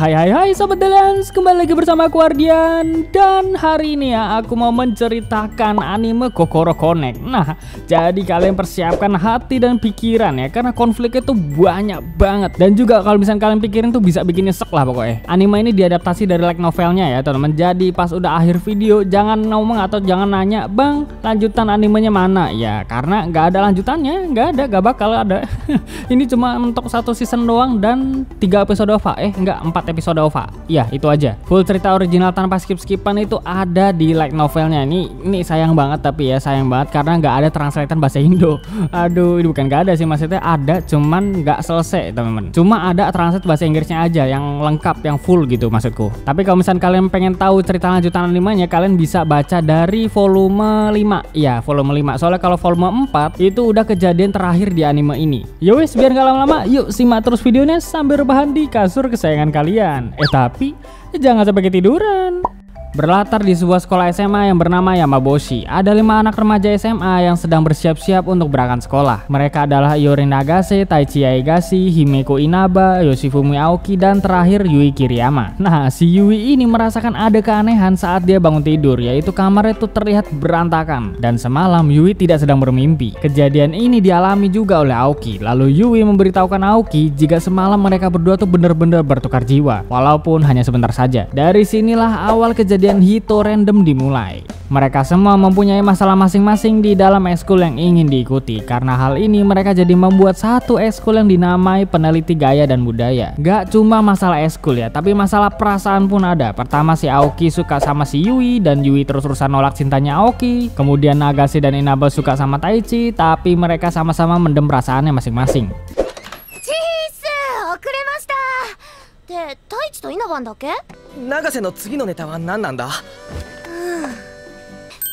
Hai Sobat Delans, kembali lagi bersama aku Ardian. Dan hari ini ya aku mau menceritakan anime Kokoro Connect. Nah, jadi kalian persiapkan hati dan pikiran ya, karena konfliknya tuh banyak banget. Dan juga kalau misalnya kalian pikirin tuh bisa bikin nyesek lah pokoknya. Anime ini diadaptasi dari light novelnya ya teman-teman. Jadi pas udah akhir video jangan ngomong atau jangan nanya, "Bang, lanjutan animenya mana?" Ya karena nggak ada lanjutannya, nggak bakal ada. Ini cuma mentok satu season doang dan 3 episode OVA. Enggak, 4 episode OVA. Ya, itu aja. Full cerita original tanpa skip-skipan itu ada di light novelnya. Ini sayang banget, tapi ya sayang banget karena nggak ada translatean bahasa Indo. Aduh, ini bukan nggak ada sih, maksudnya ada, cuman nggak selesai teman-teman. Cuma ada translate bahasa Inggrisnya aja yang lengkap, yang full gitu maksudku. Tapi kalau misalnya kalian pengen tahu cerita lanjutan animenya, kalian bisa baca dari volume 5. Ya, volume 5. Soalnya kalau volume 4 itu udah kejadian terakhir di anime ini. Yowes, biar nggak lama-lama, yuk simak terus videonya sambil rebahan di kasur kesayangan kalian. Tapi jangan sampai ketiduran. Berlatar di sebuah sekolah SMA yang bernama Yamaboshi. Ada 5 anak remaja SMA yang sedang bersiap-siap untuk berangkat sekolah. Mereka adalah Yori Nagase, Taichi Aigasi, Himeko Inaba, Yoshifumi Aoki, dan terakhir Yui Kiriyama. Nah, si Yui ini merasakan ada keanehan saat dia bangun tidur, yaitu kamarnya itu terlihat berantakan. Dan semalam Yui tidak sedang bermimpi. Kejadian ini dialami juga oleh Aoki. Lalu Yui memberitahukan Aoki jika semalam mereka berdua tuh benar-benar bertukar jiwa, walaupun hanya sebentar saja. Dari sinilah awal kejadian Hito random dimulai. Mereka semua mempunyai masalah masing-masing di dalam ekskul yang ingin diikuti. Karena hal ini mereka jadi membuat satu ekskul yang dinamai peneliti gaya dan budaya. Gak cuma masalah ekskul ya, tapi masalah perasaan pun ada. Pertama si Aoki suka sama si Yui dan Yui terus-terusan nolak cintanya Aoki. Kemudian Nagase dan Inaba suka sama Taichi, tapi mereka sama-sama mendem perasaannya masing-masing. で、太一と稲葉だけ？永瀬の次のネタは何なんだ？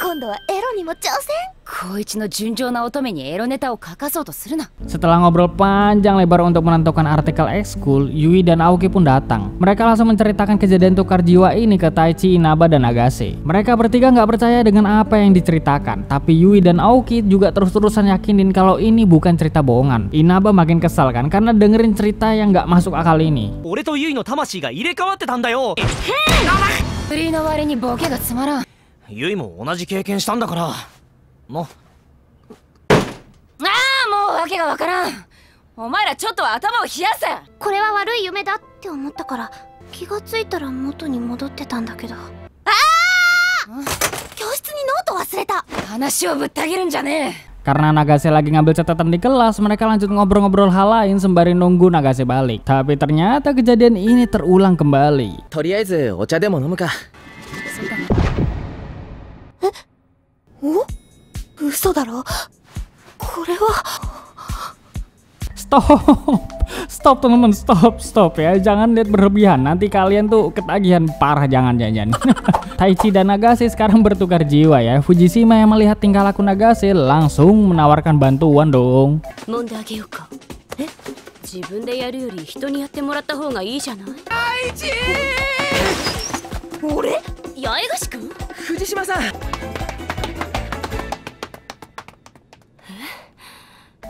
今度はエロにも挑戦。高一の純情な乙女にエロネタを書かそうとするな。 Setelah ngobrol panjang lebar untuk menentukan artikel ekskul, Yui dan Aoki pun datang. Mereka langsung menceritakan kejadian tukar jiwa ini ke Taichi, Inaba, dan Nagase. Mereka bertiga nggak percaya dengan apa yang diceritakan, tapi Yui dan Aoki juga terus-terusan yakinin kalau ini bukan cerita bohongan. Inaba makin kesal kan karena dengerin cerita yang nggak masuk akal ini. 俺とユイの魂が入れ替わってたんだよ。フリーの割にボケがつまらん。ユイも同じ経験したんだからな。もうわけがわからん。お前らちょっとは頭を冷やせ。これは悪い夢だって思ったから気がついたら元に戻ってたんだけど。教室にノート忘れた。話をぶった切るんじゃねえ。 Karena Nagase lagi ngambil catatan di kelas, mereka lanjut ngobrol-ngobrol hal lain sembari nunggu Nagase balik. Tapi ternyata kejadian ini terulang kembali. とりあえずお茶でも飲むか。お？嘘だろ？これは。 Stop teman-teman, stop ya, jangan lihat berlebihan, nanti kalian tuh ketagihan parah, jangan. Taichi dan Nagase sekarang bertukar jiwa ya. Fujishima yang melihat tingkah laku Nagase langsung menawarkan bantuan dong. 揉んであげようか。自分でやるより人にやってもらった方がいいじゃない？大地！俺？八重樫君？藤島さん。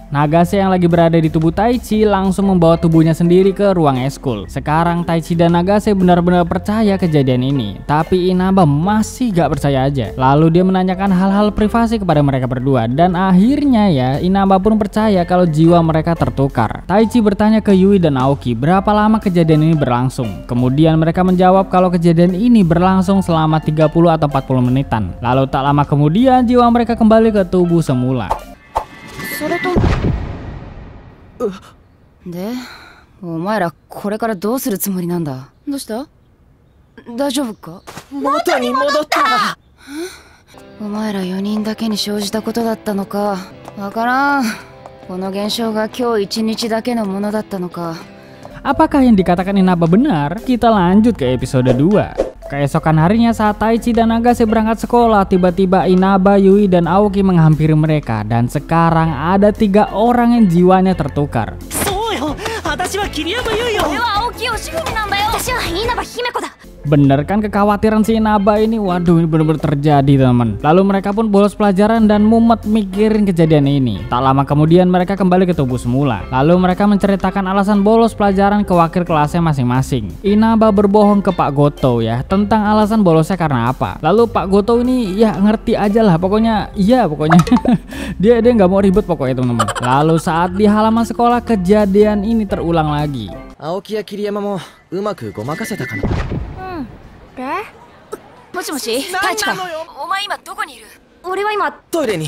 Nagase yang lagi berada di tubuh Taichi langsung membawa tubuhnya sendiri ke ruang ekskul. Sekarang Taichi dan Nagase benar-benar percaya kejadian ini, tapi Inaba masih gak percaya aja. Lalu dia menanyakan hal-hal privasi kepada mereka berdua, dan akhirnya ya Inaba pun percaya kalau jiwa mereka tertukar. Taichi bertanya ke Yui dan Aoki berapa lama kejadian ini berlangsung. Kemudian mereka menjawab kalau kejadian ini berlangsung selama 30 atau 40 menitan. Lalu tak lama kemudian jiwa mereka kembali ke tubuh semula. で、お前らこれからどうするつもりなんだ。どうした？大丈夫か？元に戻った。お前ら4人だけに生じたことだったのか。わからん。この現象が今日1日だけのものだったのか。 Apakah yang dikatakan Inaba benar? Kita lanjut ke episode 2. Keesokan harinya saat Taichi dan Nagase berangkat sekolah, tiba-tiba Inaba, Yui, dan Aoki menghampiri mereka. Dan sekarang ada 3 orang yang jiwanya tertukar. そうよ。私は桐山ユイよ。俺は青木義文なんだよ。私は稲葉姫子だ。Bener kan kekhawatiran si Inaba ini? Waduh, ini bener-bener terjadi teman. Lalu mereka pun bolos pelajaran dan mumet mikirin kejadian ini. Tak lama kemudian mereka kembali ke tubuh semula. Lalu mereka menceritakan alasan bolos pelajaran ke wakil kelasnya masing-masing. Inaba berbohong ke Pak Goto ya tentang alasan bolosnya karena apa. Lalu Pak Goto ini ya ngerti aja lah, pokoknya dia nggak mau ribet pokoknya teman-teman. Lalu saat di halaman sekolah kejadian ini terulang lagi. 青木や桐山もうまくごまかせたかな。もしもし、太一か。お前今どこにいる？俺は今トイレに。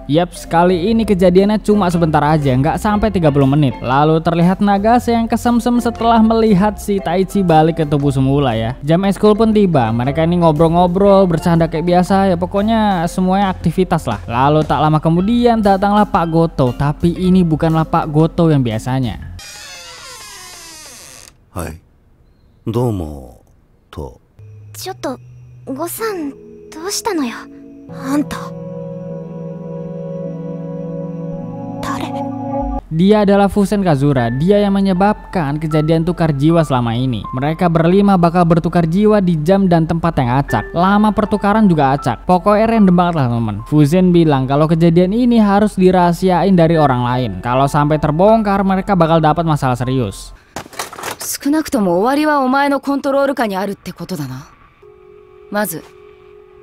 Yap, sekali ini kejadiannya cuma sebentar aja, nggak sampai 30 menit. Lalu terlihat Nagase yang kesemsem setelah melihat si Taichi balik ke tubuh semula ya. Jam eskul pun tiba, mereka ini ngobrol-ngobrol, bercanda kayak biasa ya, pokoknya semuanya aktivitas lah. Lalu tak lama kemudian datanglah Pak Goto, tapi ini bukanlah Pak Goto yang biasanya. Hai, domo, to. ちょっとごさんどうしたのよ。あんた Dia adalah Fusen Kazura, dia yang menyebabkan kejadian tukar jiwa selama ini. Mereka berlima bakal bertukar jiwa di jam dan tempat yang acak. Lama pertukaran juga acak. Pokoknya random banget lah teman. Fusen bilang kalau kejadian ini harus dirahasiain dari orang lain. Kalau sampai terbongkar mereka bakal dapat masalah serius. 少なくとも終わりはお前のコントロール下にあるってことだな。まず、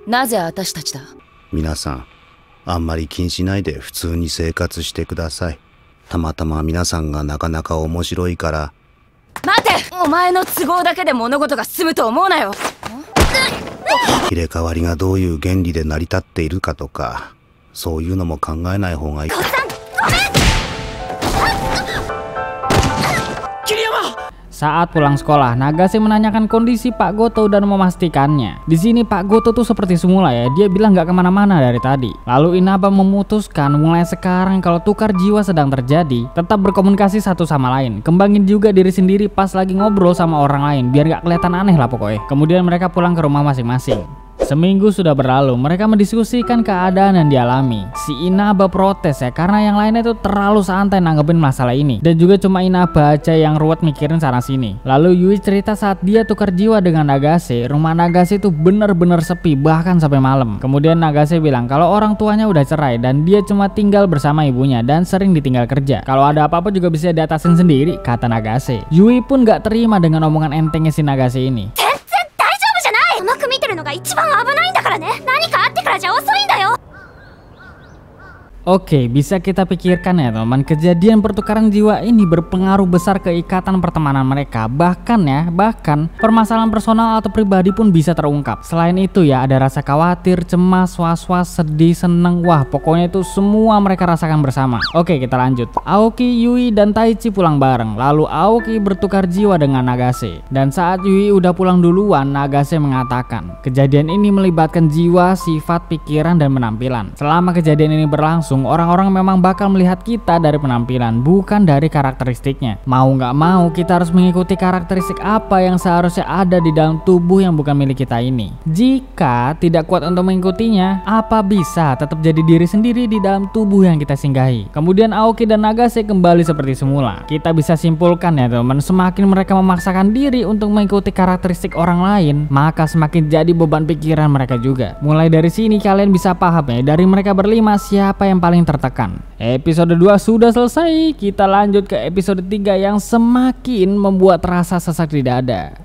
なぜ私たちだ？皆さん、あんまり気にしないで普通に生活してください。たまたま皆さんがなかなか面白いから。待て！お前の都合だけで物事が進むと思うなよ。入れ替わりがどういう原理で成り立っているかとか、そういうのも考えない方がいい。 Saat pulang sekolah, Nagase menanyakan kondisi Pak Goto dan memastikannya. Di sini Pak Goto tuh seperti semula ya, dia bilang nggak kemana-mana dari tadi. Lalu Inaba memutuskan mulai sekarang kalau tukar jiwa sedang terjadi, tetap berkomunikasi satu sama lain. Kembangin juga diri sendiri pas lagi ngobrol sama orang lain, biar nggak kelihatan aneh lah pokoknya. Kemudian mereka pulang ke rumah masing-masing. Seminggu sudah berlalu, mereka mendiskusikan keadaan yang dialami. Si Inaba protes ya, karena yang lainnya itu terlalu santai nanggepin masalah ini. Dan juga cuma Inaba aja yang ruwet mikirin sana sini. Lalu Yui cerita saat dia tukar jiwa dengan Nagase, rumah Nagase itu bener-bener sepi, bahkan sampai malam. Kemudian Nagase bilang kalau orang tuanya udah cerai dan dia cuma tinggal bersama ibunya dan sering ditinggal kerja. Kalau ada apa-apa juga bisa diatasin sendiri, kata Nagase. Yui pun gak terima dengan omongan entengnya si Nagase ini. 甘く見てるのが一番危ないんだからね。何かあってからじゃ遅いんだよ。 Oke, bisa kita pikirkan ya teman, kejadian pertukaran jiwa ini berpengaruh besar ke ikatan pertemanan mereka. Bahkan permasalahan personal atau pribadi pun bisa terungkap. Selain itu ya, ada rasa khawatir, cemas, was-was, sedih, seneng. Wah, pokoknya itu semua mereka rasakan bersama. Oke, kita lanjut. Aoki, Yui, dan Taichi pulang bareng. Lalu Aoki bertukar jiwa dengan Nagase. Dan saat Yui udah pulang duluan, Nagase mengatakan kejadian ini melibatkan jiwa, sifat, pikiran, dan penampilan. Selama kejadian ini berlangsung, orang-orang memang bakal melihat kita dari penampilan, bukan dari karakteristiknya. Mau nggak mau, kita harus mengikuti karakteristik apa yang seharusnya ada di dalam tubuh yang bukan milik kita ini. Jika tidak kuat untuk mengikutinya, apa bisa tetap jadi diri sendiri di dalam tubuh yang kita singgahi? Kemudian Aoki dan Nagase kembali seperti semula. Kita bisa simpulkan ya teman, semakin mereka memaksakan diri untuk mengikuti karakteristik orang lain, maka semakin jadi beban pikiran mereka juga. Mulai dari sini kalian bisa paham ya, dari mereka berlima siapa yang paling tertekan. Episode 2 sudah selesai, kita lanjut ke episode 3 yang semakin membuat rasa sesak di dada.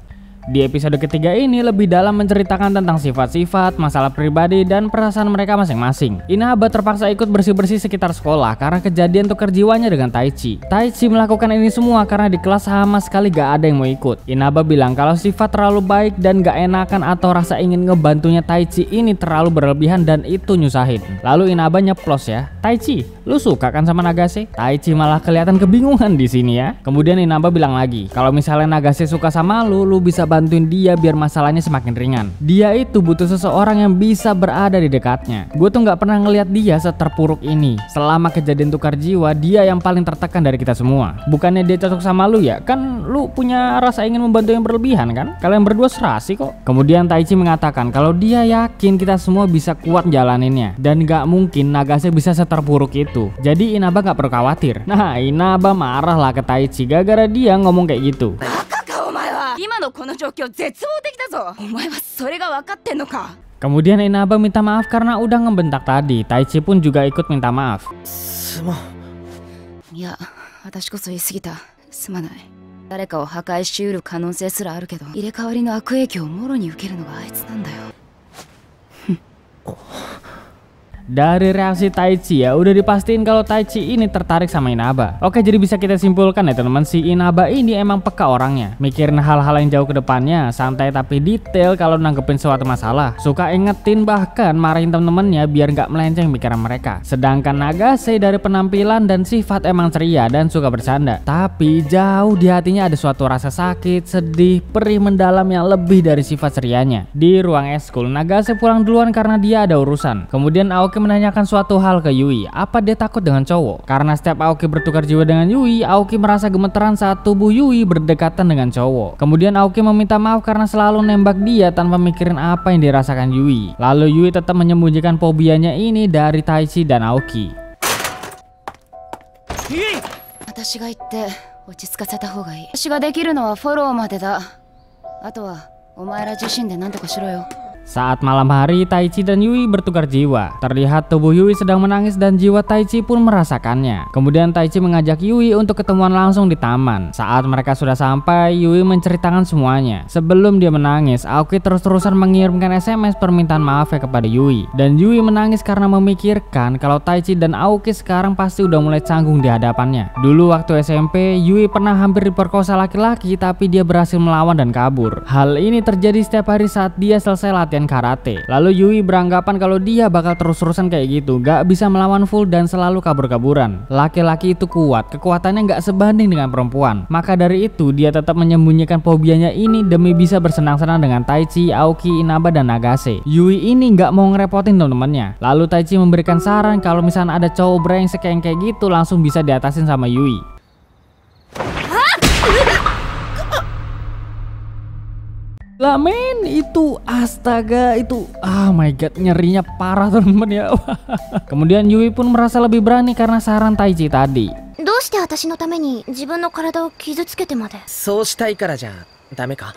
Di episode ketiga ini lebih dalam menceritakan tentang sifat-sifat, masalah pribadi, dan perasaan mereka masing-masing. Inaba terpaksa ikut bersih-bersih sekitar sekolah karena kejadian tukar jiwanya dengan Taichi. Taichi melakukan ini semua karena di kelas sama sekali gak ada yang mau ikut. Inaba bilang kalau sifat terlalu baik dan gak enakan atau rasa ingin ngebantunya Taichi ini terlalu berlebihan dan itu nyusahin. Lalu Inaba nyeplos ya, Taichi, lu suka kan sama Nagase? Taichi malah kelihatan kebingungan di sini ya. Kemudian Inaba bilang lagi, kalau misalnya Nagase suka sama lu bisa bantuin dia biar masalahnya semakin ringan. Dia itu butuh seseorang yang bisa berada di dekatnya. Gue tuh nggak pernah ngelihat dia seterpuruk ini. Selama kejadian tukar jiwa, dia yang paling tertekan dari kita semua. Bukannya dia cocok sama lu ya? Kan lu punya rasa ingin membantu yang berlebihan kan? Kalian berdua serasi kok. Kemudian Taichi mengatakan kalau dia yakin kita semua bisa kuat jalaninnya dan nggak mungkin Nagase bisa seterpuruk itu. Jadi Inaba nggak perlu khawatir. Nah, Inaba marah lah ke Taichi gara-gara dia ngomong kayak gitu. 今ののこの状況絶望的だぞ。お前はそれが分かってんのか。 Kemudian Inaba minta maaf karena udah ngebentak tadi. Taichi pun juga ikut minta maaf. すまん。いや、私こそ言い過ぎた。すまない。誰かを破壊しうる可能性すらあるけど、入れ替わりの悪影響をもろに受けるのがあいつなんだよ。 Dari reaksi Taichi ya udah dipastiin kalau Taichi ini tertarik sama Inaba. Oke, jadi bisa kita simpulkan ya teman-teman, si Inaba ini emang peka orangnya, mikirin hal-hal yang jauh ke depannya, santai tapi detail kalau nanggepin suatu masalah, suka ingetin bahkan marahin temen-temennya biar nggak melenceng pikiran mereka. Sedangkan Nagase dari penampilan dan sifat emang ceria dan suka bercanda, tapi jauh di hatinya ada suatu rasa sakit, sedih, perih mendalam yang lebih dari sifat cerianya. Di ruang eskul, Nagase pulang duluan karena dia ada urusan. Kemudian Aoki menanyakan suatu hal ke Yui, apa dia takut dengan cowok? Karena setiap Aoki bertukar jiwa dengan Yui, Aoki merasa gemeteran saat tubuh Yui berdekatan dengan cowok. Kemudian Aoki meminta maaf karena selalu nembak dia tanpa mikirin apa yang dirasakan Yui. Lalu Yui tetap menyembunyikan fobianya ini dari Taichi dan Aoki. 私が言って落ち着かせた方がいい。私ができるのはフォローまでだ。あとはお前ら自身で何とかしろよ。 Saat malam hari, Taichi dan Yui bertukar jiwa. Terlihat tubuh Yui sedang menangis dan jiwa Taichi pun merasakannya. Kemudian Taichi mengajak Yui untuk ketemuan langsung di taman. Saat mereka sudah sampai, Yui menceritakan semuanya. Sebelum dia menangis, Aoki terus-terusan mengirimkan SMS permintaan maafnya kepada Yui. Dan Yui menangis karena memikirkan kalau Taichi dan Aoki sekarang pasti udah mulai canggung di hadapannya. Dulu waktu SMP, Yui pernah hampir diperkosa laki-laki tapi dia berhasil melawan dan kabur. Hal ini terjadi setiap hari saat dia selesai latihan karate. Lalu Yui beranggapan kalau dia bakal terus-terusan kayak gitu, gak bisa melawan full dan selalu kabur-kaburan. Laki-laki itu kuat, kekuatannya gak sebanding dengan perempuan. Maka dari itu dia tetap menyembunyikan fobianya ini demi bisa bersenang-senang dengan Taichi, Aoki, Inaba, dan Nagase. Yui ini gak mau ngerepotin temen-temennya. Lalu Taichi memberikan saran kalau misalnya ada cowok brengsek yang kayak gitu langsung bisa diatasin sama Yui. Lah men, itu astaga, itu oh my god, nyerinya parah temen-temen ya. Kemudian Yui pun merasa lebih berani karena saran Taichi tadi. どうして私のために自分の体を傷つけてまで。そうしたいからじゃダメか。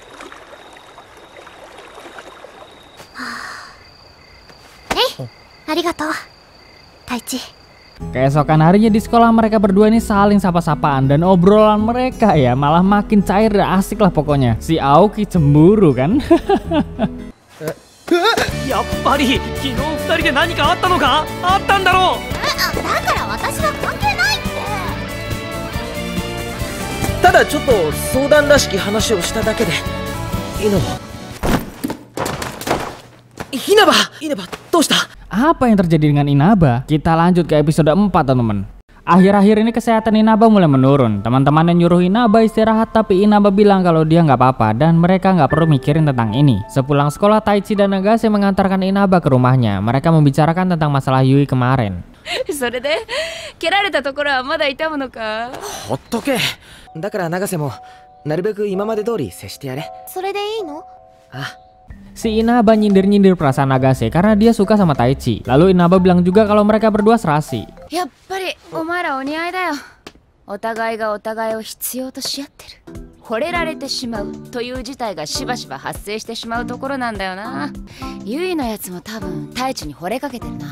ありがとう、タイチ。 Keesokan harinya di sekolah mereka berdua ini saling sapa-sapaan dan obrolan mereka ya malah makin cair dan asik lah pokoknya. Si Aoki cemburu kan? やっぱり昨日2人で何かあったのか？あったんだろう。だから私は関係ないって。ただちょっと相談らしき話をしただけで。稲葉どうした？ Apa yang terjadi dengan Inaba? Kita lanjut ke episode 4 teman-teman. Akhir-akhir ini kesehatan Inaba mulai menurun. Teman-teman yang nyuruh Inaba istirahat, tapi Inaba bilang kalau dia nggak apa-apa dan mereka nggak perlu mikirin tentang ini. Sepulang sekolah, Taichi dan Nagase mengantarkan Inaba ke rumahnya. Mereka membicarakan tentang masalah Yui kemarin. それで蹴られたところはまだ痛むのか。ほっとけ。だから永瀬もなるべく今まで通り接してやれ。それでいいの？あ。 Si Inaba nyindir-nyindir perasaan Nagase karena dia suka sama Taichi. Lalu Inaba bilang juga kalau mereka berdua serasi. やっぱりお前らお似合いだよ。お互いがお互いを必要とし合ってる。惚れられてしまうという事態がしばしば発生してしまうところなんだよな。ユイのやつも多分タイチに惚れかけてるな。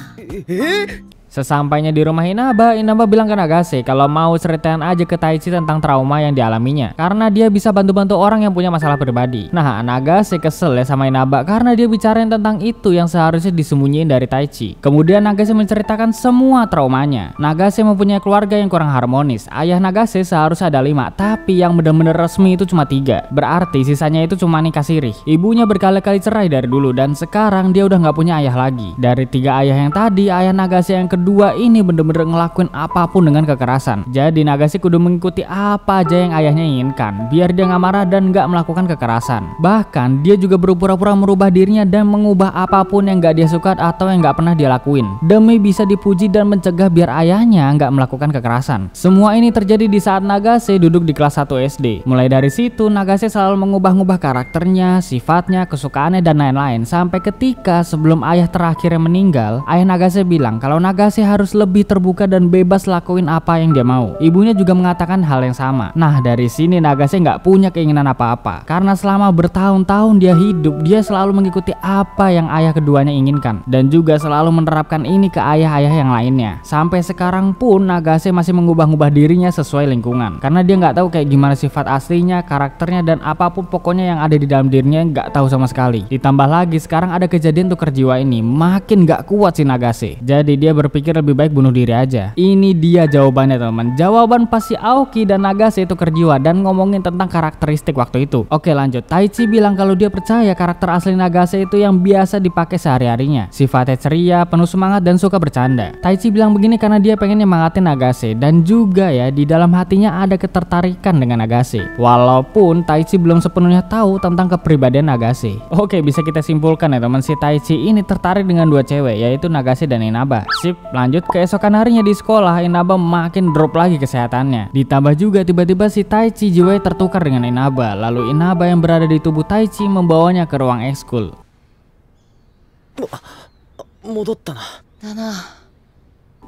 Sesampainya di rumah Inaba bilang ke Nagase kalau mau ceritain aja ke Taichi tentang trauma yang dialaminya karena dia bisa bantu-bantu orang yang punya masalah pribadi. Nah, Nagase kesel ya sama Inaba karena dia bicarain tentang itu yang seharusnya disembunyiin dari Taichi. Kemudian Nagase menceritakan semua traumanya. Nagase mempunyai keluarga yang kurang harmonis. Ayah Nagase seharusnya ada 5, tapi yang benar-benar resmi itu cuma 3. Berarti sisanya itu cuma nikah sirih. Ibunya berkali-kali cerai dari dulu dan sekarang dia udah nggak punya ayah lagi. Dari 3 ayah yang tadi, ayah Nagase yang kedua ini bener-bener ngelakuin apapun dengan kekerasan. Jadi Nagase kudu mengikuti apa aja yang ayahnya inginkan biar dia nggak marah dan nggak melakukan kekerasan. Bahkan dia juga berpura-pura merubah dirinya dan mengubah apapun yang nggak dia suka atau yang nggak pernah dia lakuin demi bisa dipuji dan mencegah biar ayahnya nggak melakukan kekerasan. Semua ini terjadi di saat Nagase duduk di kelas 1 SD. Mulai dari situ Nagase selalu mengubah-ubah karakternya, sifatnya, kesukaannya dan lain-lain sampai ketika sebelum ayah terakhirnya meninggal, ayah Nagase bilang kalau Nagase Nagase harus lebih terbuka dan bebas lakuin apa yang dia mau. Ibunya juga mengatakan hal yang sama. Nah, dari sini Nagase nggak punya keinginan apa-apa. Karena selama bertahun-tahun dia hidup, dia selalu mengikuti apa yang ayah keduanya inginkan. Dan juga selalu menerapkan ini ke ayah-ayah yang lainnya. Sampai sekarang pun Nagase masih mengubah-ubah dirinya sesuai lingkungan. Karena dia nggak tahu kayak gimana sifat aslinya, karakternya, dan apapun pokoknya yang ada di dalam dirinya nggak tahu sama sekali. Ditambah lagi sekarang ada kejadian tukar jiwa ini, makin nggak kuat si Nagase. Jadi dia berpikir lebih baik bunuh diri aja. Ini dia jawabannya teman. Jawaban pasti Aoki dan Nagase tukar jiwa dan ngomongin tentang karakteristik waktu itu. Oke lanjut. Taichi bilang kalau dia percaya karakter asli Nagase itu yang biasa dipakai sehari-harinya. Sifatnya ceria, penuh semangat, dan suka bercanda. Taichi bilang begini karena dia pengen nyemangatin Nagase. Dan juga ya di dalam hatinya ada ketertarikan dengan Nagase. Walaupun Taichi belum sepenuhnya tahu tentang kepribadian Nagase. Oke, bisa kita simpulkan ya teman, si Taichi ini tertarik dengan dua cewek, yaitu Nagase dan Inaba. Sip, lanjut. Keesokan harinya di sekolah, Inaba makin drop lagi kesehatannya. Ditambah juga tiba-tiba si Taichi jiwanya tertukar dengan Inaba. Lalu Inaba yang berada di tubuh Taichi membawanya ke ruang ekskul.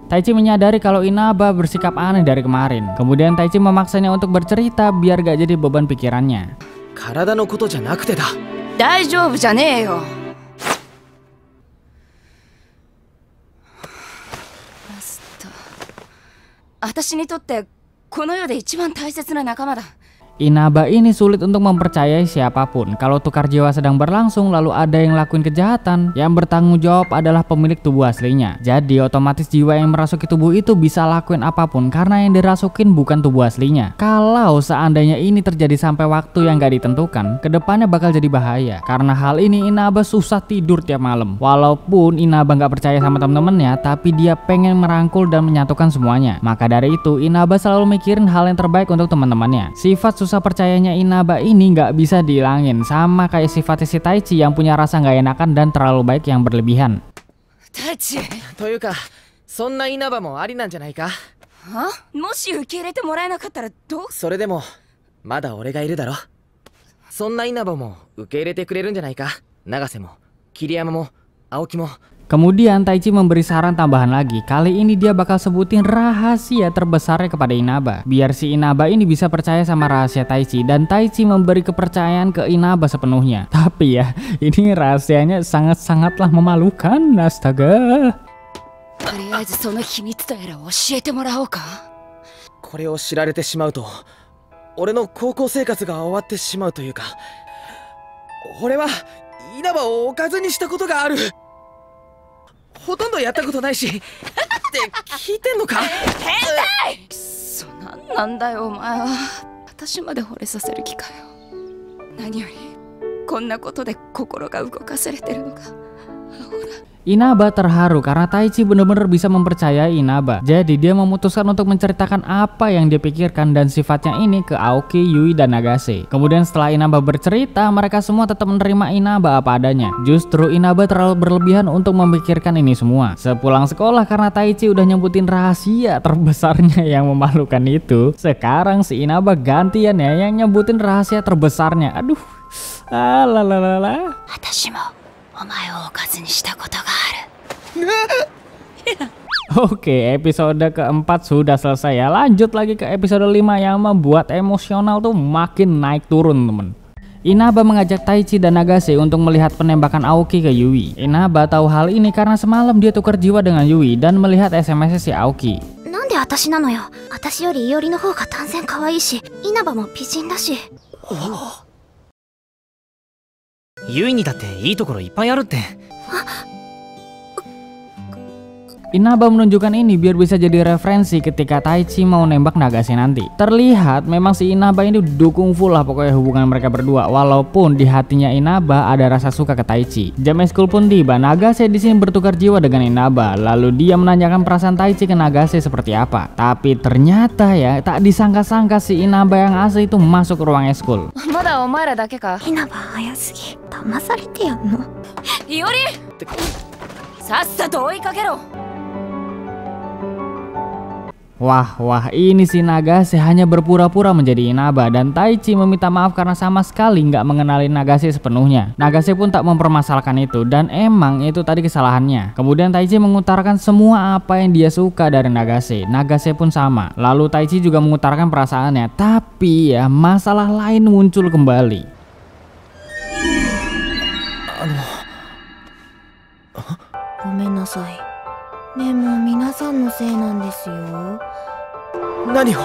Taichi menyadari kalau Inaba bersikap aneh dari kemarin. Kemudian Taichi memaksanya untuk bercerita biar gak jadi beban pikirannya. 体のことじゃなくてだ。大丈夫じゃねえよ。ラスト。私にとってこの世で一番大切な仲間だ。 Inaba ini sulit untuk mempercayai siapapun. Kalau tukar jiwa sedang berlangsung lalu ada yang lakuin kejahatan, yang bertanggung jawab adalah pemilik tubuh aslinya. Jadi otomatis jiwa yang merasuki tubuh itu bisa lakuin apapun karena yang dirasukin bukan tubuh aslinya. Kalau seandainya ini terjadi sampai waktu yang gak ditentukan, kedepannya bakal jadi bahaya. Karena hal ini Inaba susah tidur tiap malam. Walaupun Inaba gak percaya sama temen-temennya, tapi dia pengen merangkul dan menyatukan semuanya. Maka dari itu Inaba selalu mikirin hal yang terbaik untuk teman-temannya. Sifat susah percayanya Inaba ini nggak bisa dihilangin, sama kayak sifat si Taichi yang punya rasa nggak enakan dan terlalu baik yang berlebihan. Taichi。というか、そんな稲葉もありなんじゃないか。は？もし受け入れてもらえなかったらどう？それでもまだ俺がいるだろ。そんな稲葉も受け入れてくれるんじゃないか。永瀬も桐山も青木も。 Kemudian Taichi memberi saran tambahan lagi. Kali ini dia bakal sebutin rahasia terbesarnya kepada Inaba. Biar si Inaba ini bisa percaya sama rahasia Taichi. Dan Taichi memberi kepercayaan ke Inaba sepenuhnya. Tapi ya, ini rahasianya sangat-sangatlah memalukan. Astaga. とりあえずその秘密とやら教えてもらおうか。これを知られてしまうと、俺の高校生活が終わってしまうというか、俺は稲葉をおかずにしたことがある。 ほとんどやったことないしって聞いてんのか。変態！そうなんだよお前は。私まで惚れさせる気かよ。何よりこんなことで心が動かされてるのか。 Inaba terharu karena Taichi benar-benar bisa mempercayai Inaba. Jadi dia memutuskan untuk menceritakan apa yang dia pikirkan dan sifatnya ini ke Aoki, Yui, dan Nagase. Kemudian setelah Inaba bercerita, mereka semua tetap menerima Inaba apa adanya. Justru Inaba terlalu berlebihan untuk memikirkan ini semua. Sepulang sekolah karena Taichi udah nyebutin rahasia terbesarnya yang memalukan itu, sekarang si Inaba gantian ya yang nyebutin rahasia terbesarnya. Aduh, alalala. 私もお前をおかずにしたことがある。 Oke, episode keempat sudah selesai ya. Lanjut lagi ke episode 5 yang membuat emosional tuh makin naik turun temen. Inaba mengajak Taichi dan Nagase untuk melihat penembakan Aoki ke Yui. Inaba tahu hal ini karena semalam dia tukar jiwa dengan Yui dan melihat SMS si Aoki. なんで私なのよ。私より伊織の方が断然可愛いし、稲葉も美人だし。ユイにだっていいところいっぱいあるって。 Inaba menunjukkan ini biar bisa jadi referensi ketika Taichi mau nembak Nagase nanti. Terlihat memang si Inaba ini dukung full lah pokoknya hubungan mereka berdua. Walaupun di hatinya Inaba ada rasa suka ke Taichi. Jam eskul pun tiba. Nagase di sini bertukar jiwa dengan Inaba. Lalu dia menanyakan perasaan Taichi ke Nagase seperti apa. Tapi ternyata ya tak disangka-sangka si Inaba yang asli itu masuk ke ruang eskul. まだお前らだけか。稲葉早すぎ。騙されてやんの。いおり。さっさと追いかけろ。Wah, ini si Nagase hanya berpura-pura menjadi Inaba dan Taichi meminta maaf karena sama sekali nggak mengenali Nagase sepenuhnya. Nagase pun tak mempermasalahkan itu dan emang itu tadi kesalahannya. Kemudian Taichi mengutarakan semua apa yang dia suka dari Nagase. Nagase pun sama. Lalu Taichi juga mengutarakan perasaannya, tapi ya masalah lain muncul kembali. ごめんなさい。でも皆さんのせいなんですよ。何を？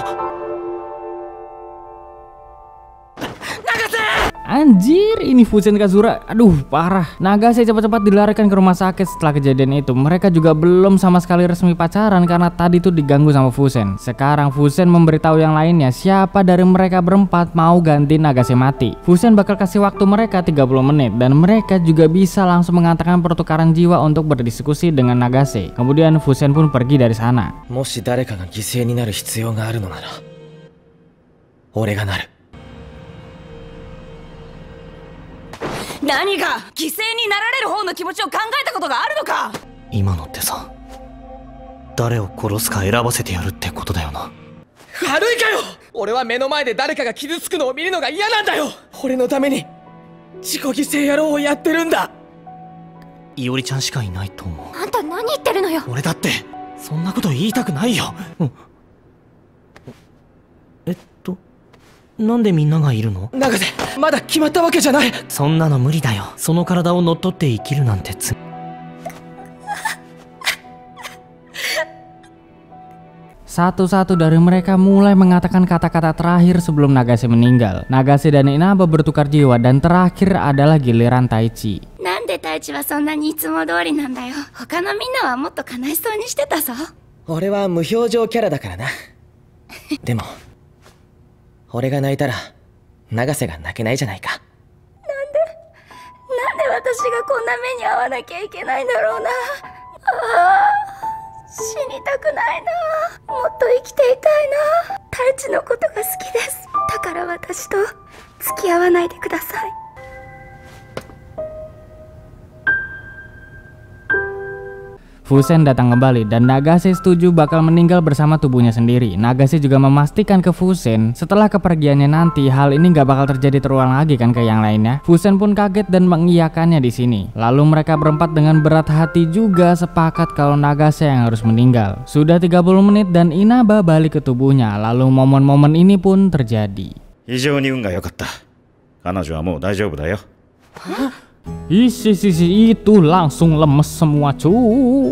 Anjir, ini Fusen Kazura, aduh parah. Nagase cepat-cepat dilarikan ke rumah sakit setelah kejadian itu. Mereka juga belum sama sekali resmi pacaran karena tadi tuh diganggu sama Fusen. Sekarang Fusen memberitahu yang lainnya siapa dari mereka berempat mau ganti Nagase mati. Fusen bakal kasih waktu mereka 30 menit dan mereka juga bisa langsung mengatakan pertukaran jiwa untuk berdiskusi dengan Nagase. Kemudian Fusen pun pergi dari sana. もし誰かが犠牲になる必要があるのなら、俺がなる。 何が犠牲になられる方の気持ちを考えたことがあるのか。今のってさ、誰を殺すか選ばせてやるってことだよな。悪いかよ。俺は目の前で誰かが傷つくのを見るのが嫌なんだよ。俺のために自己犠牲野郎をやってるんだ。いおりちゃんしかいないと思う。あんた何言ってるのよ。俺だってそんなこと言いたくないよ。なんでみんながいるの？永瀬、まだ決まったわけじゃない。そんなの無理だよ。その体を乗っ取って生きるなんてSatu-satu dari mereka mulai mengatakan kata-kata terakhir sebelum Nagase meninggal. Nagase dan Inaba bertukar jiwa dan terakhir adalah giliran Taichi. なんで太一はそんなにいつも通りなんだよ。他のみんなはもっと悲しそうにしてたぞ。俺は無表情キャラだからな。でも俺が泣いたら永瀬が泣けないじゃないか。なんで私がこんな目に遭わなきゃいけないんだろうな。ああ、死にたくないな。もっと生きていたいな。太一のことが好きです。だから私と付き合わないでください。 Fusen datang kembali dan Nagase setuju bakal meninggal bersama tubuhnya sendiri. Nagase juga memastikan ke Fusen setelah kepergiannya nanti hal ini gak bakal terjadi terulang lagi kan ke yang lainnya. Fusen pun kaget dan mengiyakannya di sini. Lalu mereka berempat dengan berat hati juga sepakat kalau Nagase yang harus meninggal. Sudah 30 menit dan Inaba balik ke tubuhnya. Lalu momen-momen ini pun terjadi. 非常に運が良かった。彼女はもう大丈夫だよ。 Isi itu langsung lemes semua cu.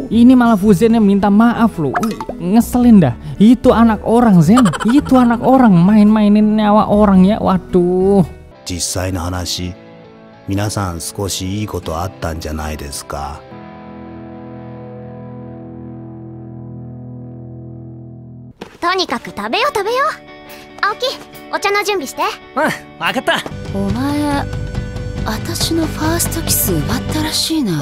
Ini malah Fusen yang minta maaf loh. Ngeselin dah. Itu anak orang Zen. Itu anak orang main-mainin nyawa orang ya. Waduh. 実際の話、皆さん少しいいことあったんじゃないですか。とにかく食べよう食べよう。青木、お茶の準備して。うん、わかった。お前私のファーストキス奪ったらしいな。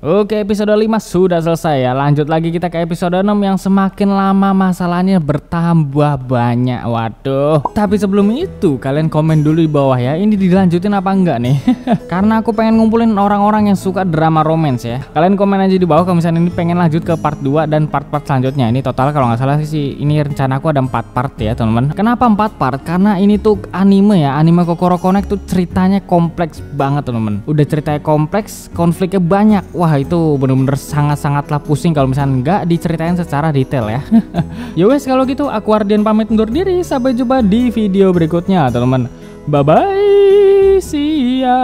Oke, episode 5 sudah selesai ya. Lanjut lagi kita ke episode 6 yang semakin lama masalahnya bertambah banyak. Waduh. Tapi sebelum itu kalian komen dulu di bawah ya. Ini dilanjutin apa enggak nih? Karena aku pengen ngumpulin orang-orang yang suka drama romance ya. Kalian komen aja di bawah kalau misalnya ini pengen lanjut ke part 2 dan part-part selanjutnya. Ini total kalau nggak salah sih ini rencana aku ada 4 part ya teman-teman. Kenapa 4 part? Karena ini tuh anime ya. Anime Kokoro Connect tuh ceritanya kompleks banget teman-teman. Udah ceritanya kompleks, konfliknya banyak. Wah, itu bener-bener sangat-sangatlah pusing kalau misalnya nggak diceritain secara detail ya. Yowes kalau gitu aku Ardian pamit undur diri. Sampai jumpa di video berikutnya teman-teman. Bye bye. See ya.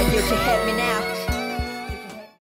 You can hit me now.